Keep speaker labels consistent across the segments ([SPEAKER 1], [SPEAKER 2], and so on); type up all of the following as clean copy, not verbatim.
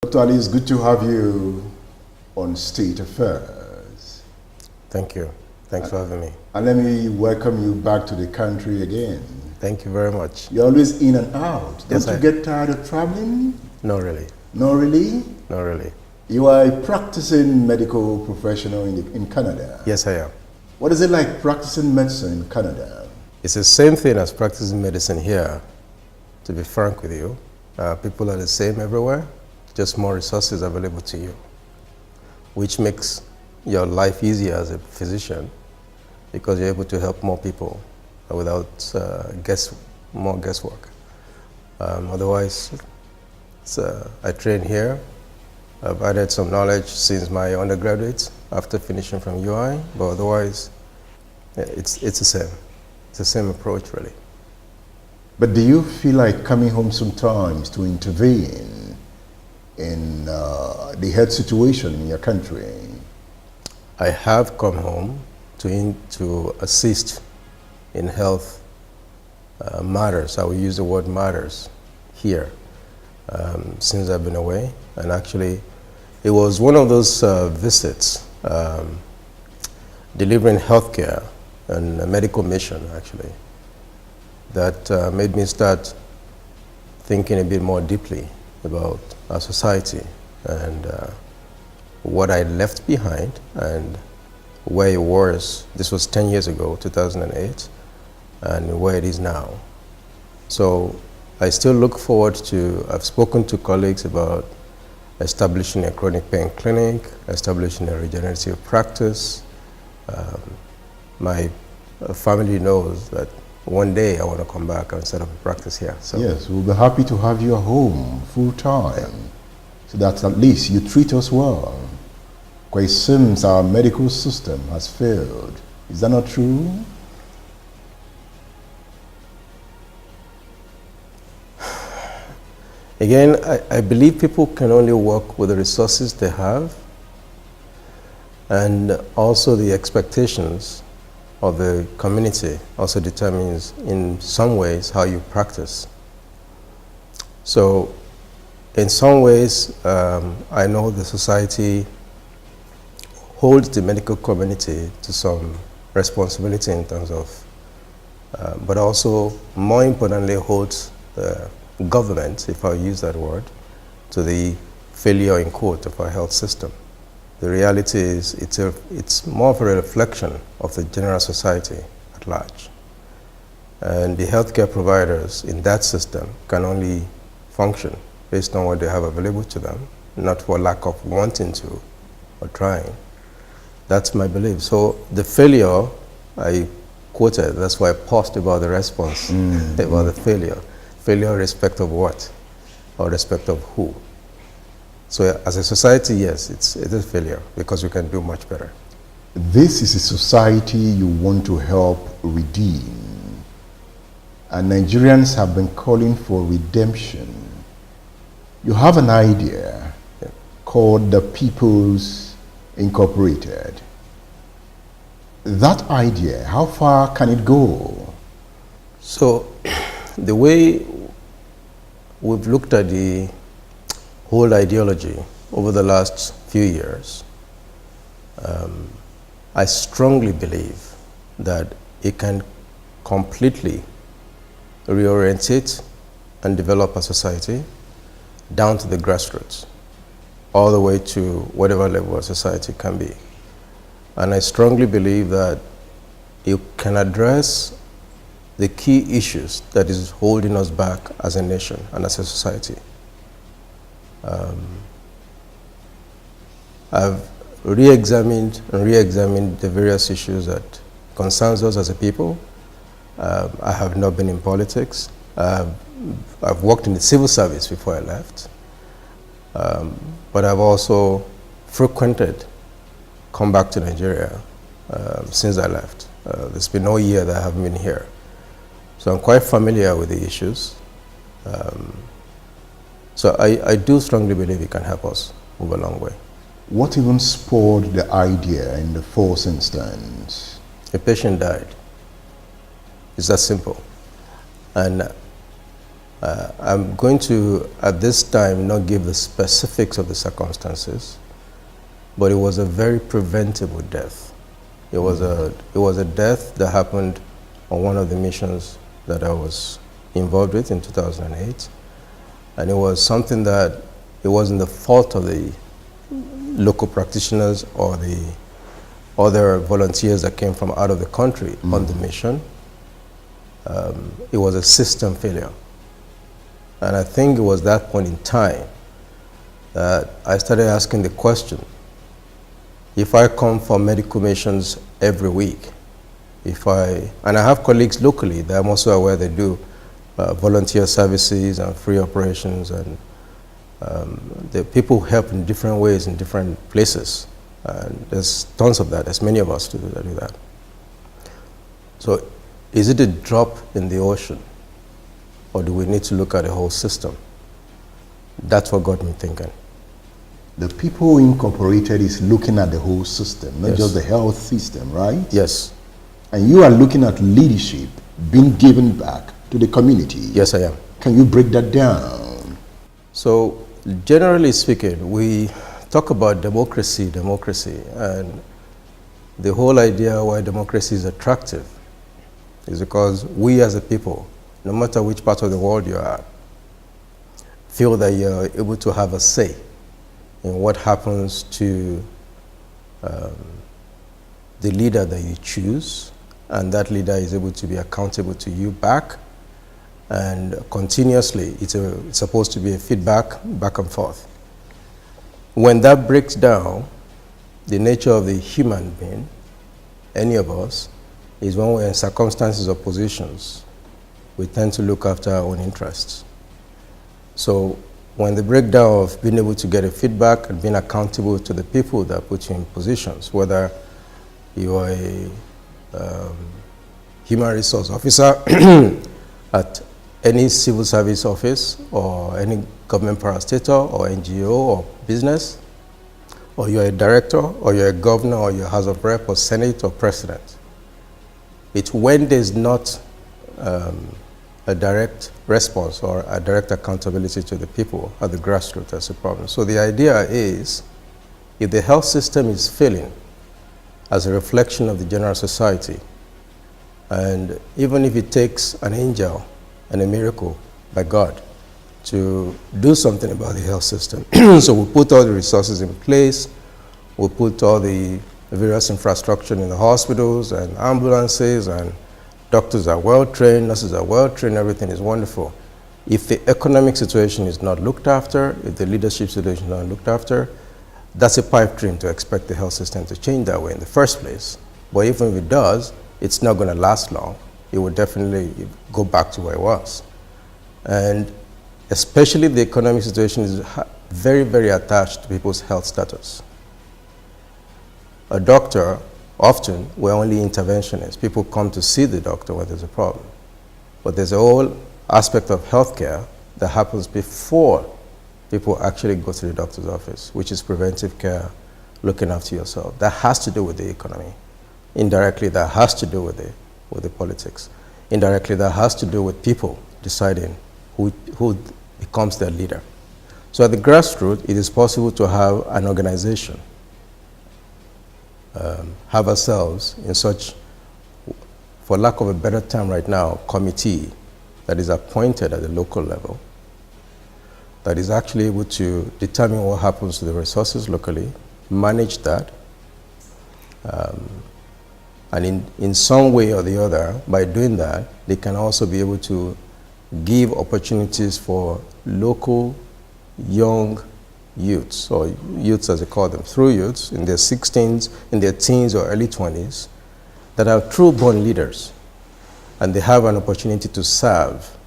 [SPEAKER 1] Dr. Ali, it's good to have you on State Affairs.
[SPEAKER 2] Thank you. Thanks for having me.
[SPEAKER 1] And let me welcome you back to the country again.
[SPEAKER 2] Thank you very much.
[SPEAKER 1] You're always in and out.
[SPEAKER 2] Yes,
[SPEAKER 1] Don't you get tired of traveling?
[SPEAKER 2] No, really.
[SPEAKER 1] No, really?
[SPEAKER 2] No, really.
[SPEAKER 1] You are a practicing medical professional in Canada.
[SPEAKER 2] Yes, I am.
[SPEAKER 1] What is it like practicing medicine in Canada?
[SPEAKER 2] It's the same thing as practicing medicine here, to be frank with you. People are the same everywhere, just more resources available to you, which makes your life easier as a physician because you're able to help more people without more guesswork. Otherwise, I train here. I've added some knowledge since my undergraduate after finishing from UI, but otherwise, it's the same. It's the same approach, really.
[SPEAKER 1] But do you feel like coming home sometimes to intervene in the health situation in your country?
[SPEAKER 2] I have come home to assist in health matters. I will use the word matters here since I've been away. And actually, it was one of those visits delivering healthcare and a medical mission, actually, that made me start thinking a bit more deeply about our society and what I left behind and where it was. This was 10 years ago, 2008, and where it is now. So I still look forward to, I've spoken to colleagues about establishing a chronic pain clinic, establishing a regenerative practice. My family knows that one day I want to come back and set up a practice here. So
[SPEAKER 1] yes, we'll be happy to have you at home full time, so that at least you treat us well. Because it seems our medical system has failed. Is that not true?
[SPEAKER 2] again, I believe people can only work with the resources they have and also the expectations of the community also determines in some ways how you practice. So in some ways, I know the society holds the medical community to some responsibility in terms of, but also more importantly holds the government, if I use that word, to the failure in quote of our health system. The reality is it's more of a reflection of the general society at large. And the healthcare providers in that system can only function based on what they have available to them, not for lack of wanting to or trying. That's my belief. So the failure, I quoted, that's why I paused about the response, about the failure. Failure in respect of what? Or respect of who? So as a society, yes, it is failure because we can do much better.
[SPEAKER 1] This is a society you want to help redeem. And Nigerians have been calling for redemption. You have an idea called the People's Incorporated. That idea, how far can it go?
[SPEAKER 2] So the way we've looked at the whole ideology over the last few years, I strongly believe that it can completely reorientate and develop a society down to the grassroots, all the way to whatever level a society can be. And I strongly believe that it can address the key issues that is holding us back as a nation and as a society. I've re-examined the various issues that concerns us as a people. I have not been in politics. I've worked in the civil service before I left. But I've also frequented, come back to Nigeria since I left. There's been no year that I haven't been here. So I'm quite familiar with the issues. So I do strongly believe it can help us move a long way.
[SPEAKER 1] What even spurred the idea in the first instance?
[SPEAKER 2] A patient died. It's that simple. And I'm going to, at this time, not give the specifics of the circumstances, but it was a very preventable death. It was a death that happened on one of the missions that I was involved with in 2008, and it was something that it wasn't the fault of the local practitioners or the other volunteers that came from out of the country on the mission. It was a system failure. And I think it was that point in time that I started asking the question, if I come for medical missions every week, and I have colleagues locally that I'm also aware they do volunteer services and free operations, and the people help in different ways in different places. And there's tons of that. There's many of us that do that. So is it a drop in the ocean, or do we need to look at the whole system? That's what got me thinking.
[SPEAKER 1] The people who incorporated is looking at the whole system, not just the health system, right?
[SPEAKER 2] Yes.
[SPEAKER 1] And you are looking at leadership being given back to the community.
[SPEAKER 2] Yes, I am.
[SPEAKER 1] Can you break that down?
[SPEAKER 2] So, generally speaking, we talk about democracy, and the whole idea why democracy is attractive is because we as a people, no matter which part of the world you are, feel that you're able to have a say in what happens to the leader that you choose, and that leader is able to be accountable to you back, and continuously it's supposed to be a feedback back and forth. When that breaks down, the nature of the human being, any of us, is when we're in circumstances or positions, we tend to look after our own interests. So when the breakdown of being able to get a feedback and being accountable to the people that put you in positions, whether you are a human resource officer at any civil service office or any government parastatal or NGO or business, or you're a director or you're a governor or you're a House of Rep or Senate or President, it's when there's not a direct response or a direct accountability to the people at the grassroots that's a problem. So the idea is, if the health system is failing as a reflection of the general society, and even if it takes an angel and a miracle by God to do something about the health system, so we put all the resources in place, we put all the various infrastructure in the hospitals and ambulances, and doctors are well trained, nurses are well trained, everything is wonderful. If the economic situation is not looked after, if the leadership situation is not looked after, that's a pipe dream to expect the health system to change that way in the first place. But even if it does, it's not going to last long. It will definitely go back to where it was. And especially the economic situation is very, very attached to people's health status. A doctor, often, we're only interventionists. People come to see the doctor when there's a problem. But there's a whole aspect of healthcare that happens before people actually go to the doctor's office, which is preventive care, looking after yourself. That has to do with the economy. Indirectly, that has to do with the politics. Indirectly, that has to do with people deciding who becomes their leader. So at the grassroots, it is possible to have an organization, have ourselves in such, for lack of a better term right now, committee that is appointed at the local level, that is actually able to determine what happens to the resources locally, manage that, and in some way or the other, by doing that, they can also be able to give opportunities for local young youths, or youths as they call them, through youths in their 16s, in their teens or early 20s, that are true born leaders, and they have an opportunity to serve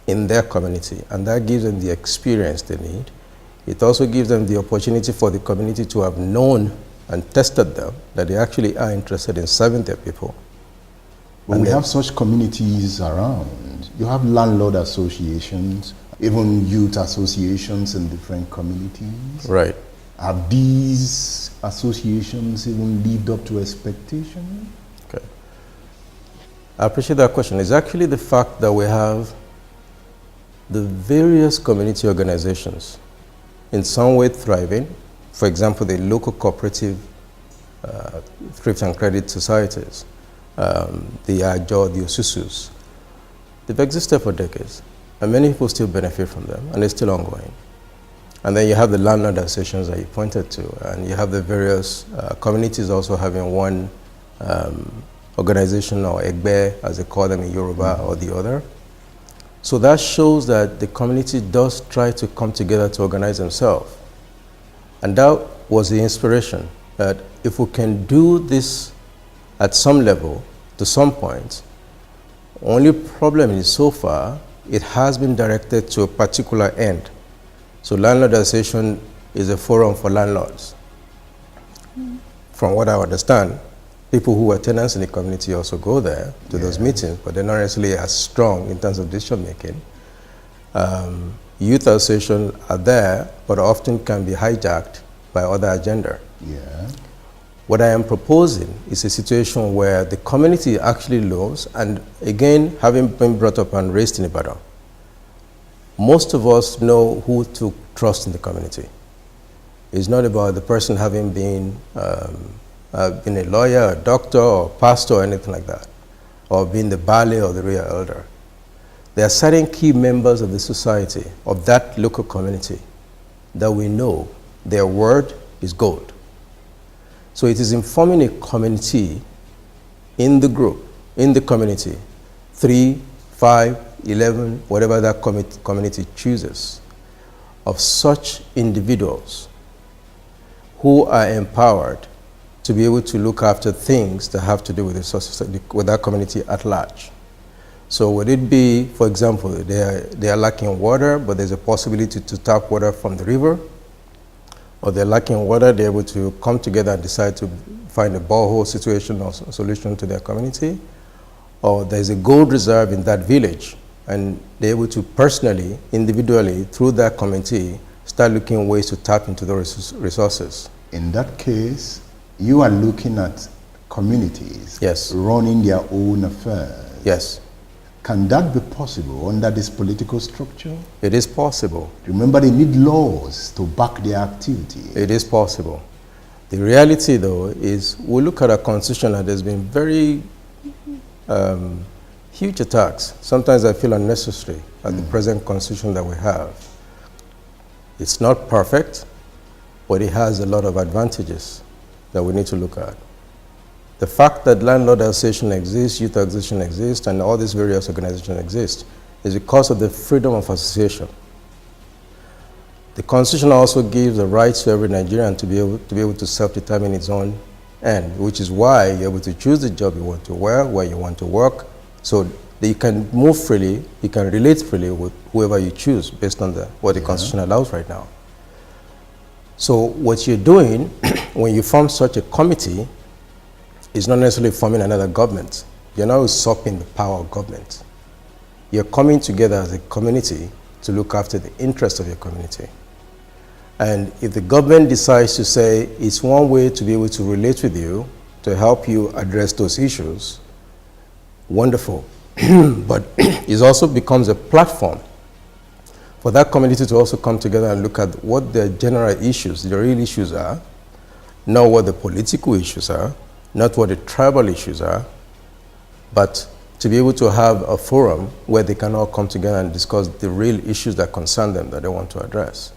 [SPEAKER 2] in their community, and that gives them the experience they need. It also gives them the opportunity for the community to have known and tested them, that they actually are interested in serving their people.
[SPEAKER 1] But we have such communities around. You have landlord associations, even youth associations in different communities.
[SPEAKER 2] Right.
[SPEAKER 1] Have these associations even lived up to expectation?
[SPEAKER 2] Okay. I appreciate that question. It's actually the fact that we have the various community organizations in some way thriving, for example, the local cooperative thrift and credit societies, the AJO, the Osusus, they've existed for decades, and many people still benefit from them, and they're still ongoing. And then you have the landlord associations that you pointed to, and you have the various communities also having one organization, or egbe, as they call them in Yoruba, or the other. So that shows that the community does try to come together to organize themselves. And that was the inspiration, that if we can do this at some level, to some point, only problem is so far, it has been directed to a particular end. So landlord association is a forum for landlords. From what I understand, people who are tenants in the community also go there to those meetings, but they're not necessarily as strong in terms of decision making. Youth associations are there, but often can be hijacked by other agenda.
[SPEAKER 1] Yeah.
[SPEAKER 2] What I am proposing is a situation where the community actually knows, and again, having been brought up and raised in Ibadan, most of us know who to trust in the community. It's not about the person having been a lawyer, a doctor, or pastor, or anything like that, or being the Bale or the real elder. There are certain key members of the society, of that local community, that we know their word is gold. So it is informing a community in the group, in the community, 3, 5, 11, whatever that community chooses, of such individuals who are empowered to be able to look after things that have to do with with that community at large. So would it be, for example, they are lacking water, but there's a possibility to tap water from the river, or they're lacking water, they're able to come together and decide to find a borehole situation or solution to their community, or there's a gold reserve in that village, and they're able to personally, individually, through that committee, start looking ways to tap into those resources.
[SPEAKER 1] In that case, you are looking at communities running their own affairs.
[SPEAKER 2] Yes.
[SPEAKER 1] Can that be possible under this political structure?
[SPEAKER 2] It is possible.
[SPEAKER 1] Remember, they need laws to back their activity.
[SPEAKER 2] It is possible. The reality, though, is we look at a constitution and there's been very huge attacks. Sometimes I feel unnecessary at the present constitution that we have. It's not perfect, but it has a lot of advantages that we need to look at. The fact that landlord association exists, youth association exists, and all these various organizations exist is because of the freedom of association. The Constitution also gives the right to every Nigerian to be able to self-determine its own end, which is why you're able to choose the job you want to wear, where you want to work, so that you can move freely, you can relate freely with whoever you choose based on what the Constitution allows right now. So what you're doing when you form such a committee is not necessarily forming another government. You're not usurping the power of government. You're coming together as a community to look after the interests of your community. And if the government decides to say it's one way to be able to relate with you, to help you address those issues, wonderful. But it also becomes a platform for that community to also come together and look at what the general issues, the real issues are, not what the political issues are, not what the tribal issues are, but to be able to have a forum where they can all come together and discuss the real issues that concern them that they want to address.